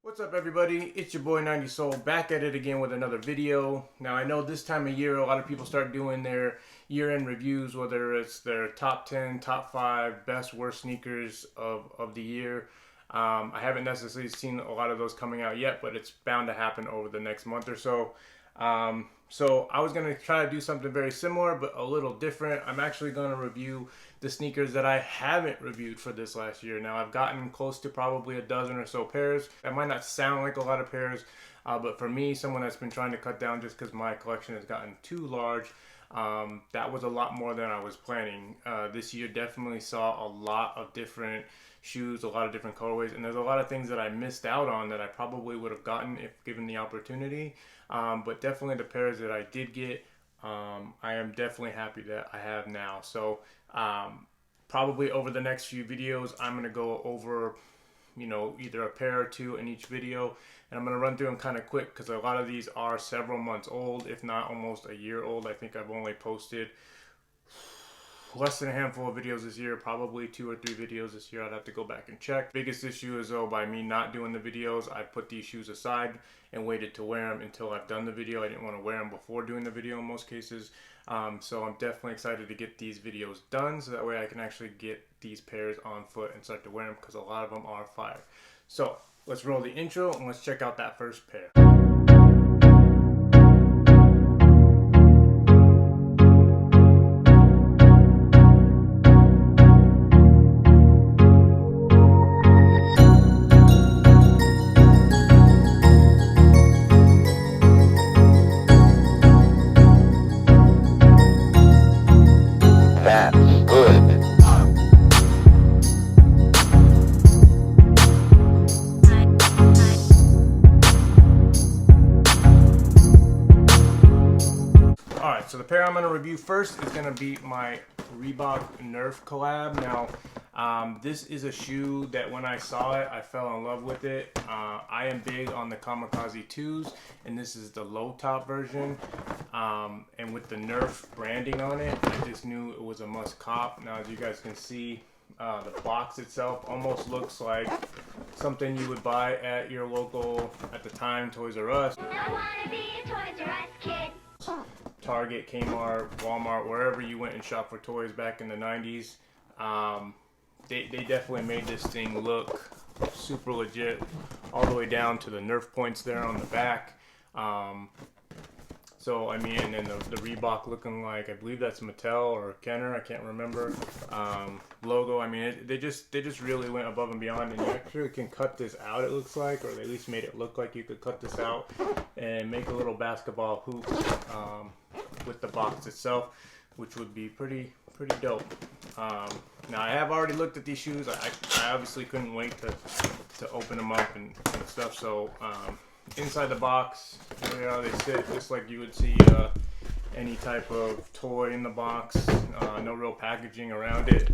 What's up everybody, it's your boy 90 Soul back at it again with another video. Now I know this time of year a lot of people start doing their year-end reviews, whether it's their top 10, top 5 best worst sneakers of the year. I haven't necessarily seen a lot of those coming out yet, but it's bound to happen over the next month or so. So I was going to try to do something very similar but a little different. I'm actually going to review the sneakers that I haven't reviewed for this last year. Now I've gotten close to probably a dozen or so pairs. That might not sound like a lot of pairs, but for me, someone that's been trying to cut down just because my collection has gotten too large, that was a lot more than I was planning. This year definitely saw a lot of different shoes, a lot of different colorways, and there's a lot of things that I missed out on that I probably would have gotten if given the opportunity. But definitely the pairs that I did get, I am definitely happy that I have now. So probably over the next few videos, I'm going to go over, either a pair or two in each video. And I'm going to run through them kind of quick because a lot of these are several months old, if not almost a year old. I think I've only posted less than a handful of videos this year, probably 2 or 3 videos this year. I'd have to go back and check. Biggest issue is though, by me not doing the videos, I put these shoes aside and waited to wear them until I've done the video. I didn't want to wear them before doing the video in most cases. So I'm definitely excited to get these videos done so that way I can actually get these pairs on foot and start to wear them because a lot of them are fire. So let's roll the intro and let's check out that first pair. So the pair I'm going to review first is going to be my Reebok Nerf Collab. Now, this is a shoe that when I saw it, I fell in love with it. I am big on the Kamikaze 2s, and this is the low top version. And with the Nerf branding on it, I just knew it was a must cop. Now, as you guys can see, the box itself almost looks like something you would buy at your local, at the time, Toys R Us. I wanna be a Toys R Us kid. Target, Kmart, Walmart, wherever you went and shopped for toys back in the 90s. They definitely made this thing look super legit, all the way down to the Nerf points there on the back. So I mean, and then the Reebok looking like, I believe that's Mattel or Kenner, I can't remember, logo. I mean, they just really went above and beyond, and you actually can cut this out, it looks like, or they at least made it look like you could cut this out and make a little basketball hoop with the box itself, which would be pretty dope. Now I have already looked at these shoes. I obviously couldn't wait to open them up and stuff. So inside the box, here how they sit, just like you would see any type of toy in the box. No real packaging around it.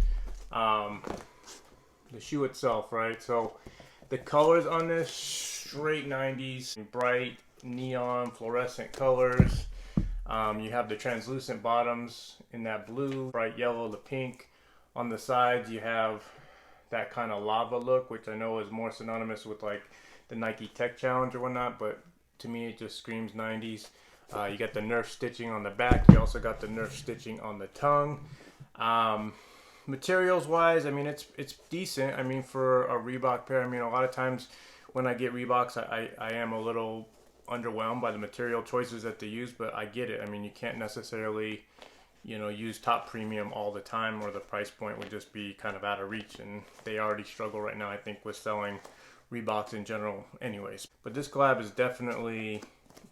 The shoe itself, right? So the colors on this, straight 90s, bright neon fluorescent colors. You have the translucent bottoms in that blue, bright yellow, the pink. On the sides, you have that kind of lava look, which I know is more synonymous with like the Nike Tech Challenge or whatnot, but to me it just screams 90s. You got the Nerf stitching on the back. You also got the Nerf stitching on the tongue. Materials wise, I mean, it's decent. I mean, for a Reebok pair, I mean, a lot of times when I get Reeboks, I am a little underwhelmed by the material choices that they use, but I get it. I mean, you can't necessarily, use top premium all the time, or the price point would just be kind of out of reach, and they already struggle right now, I think, with selling Reeboks in general anyways. But this collab is definitely,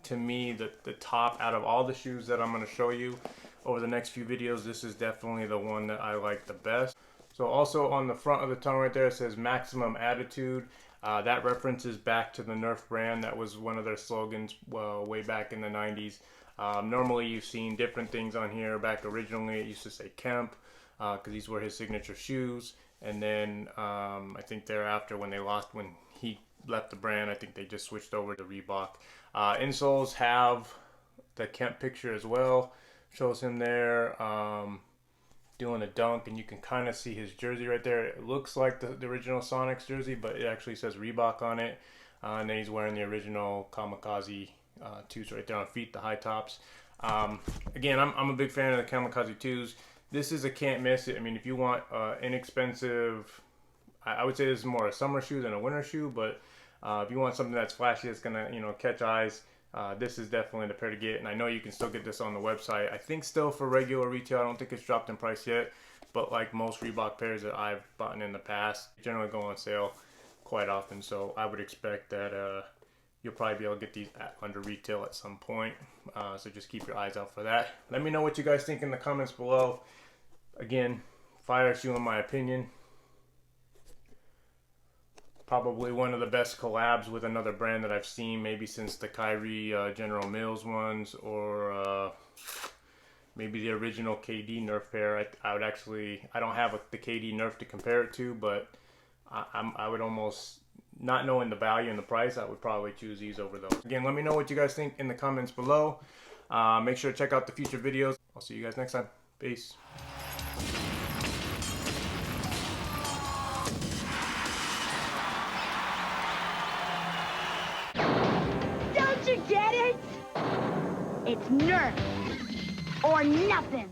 to me, the top out of all the shoes that I'm going to show you over the next few videos. This is definitely the one that I like the best. So also on the front of the tongue right there, it says Maximum Attitude. That references back to the Nerf brand. That was one of their slogans way back in the 90s. Normally you've seen different things on here. Back originally it used to say Kemp, because these were his signature shoes. And then I think thereafter when he left the brand, I think they just switched over to Reebok. Insoles have the Kemp picture as well. Shows him there doing a dunk, and you can kind of see his jersey right there. It looks like the original Sonics jersey, but it actually says Reebok on it. and then he's wearing the original Kamikaze 2s right there on feet, the high tops. Again, I'm a big fan of the Kamikaze 2s. This is a can't miss it. I mean, if you want inexpensive, I would say this is more a summer shoe than a winter shoe, but if you want something that's flashy, that's gonna, you know, catch eyes, this is definitely the pair to get. And I know you can still get this on the website. I think still for regular retail, I don't think it's dropped in price yet, but like most Reebok pairs that I've bought in the past, generally go on sale quite often. So I would expect that you'll probably be able to get these under retail at some point. So just keep your eyes out for that. Let me know what you guys think in the comments below. Again, fire shoe in my opinion. Probably one of the best collabs with another brand that I've seen, maybe since the Kyrie General Mills ones, or maybe the original KD Nerf pair. I would actually, I don't have the KD Nerf to compare it to, but I would almost, not knowing the value and the price, I would probably choose these over those. Again, let me know what you guys think in the comments below. Make sure to check out the future videos. I'll see you guys next time. Peace. Don't you get it? It's Nerf or nothing.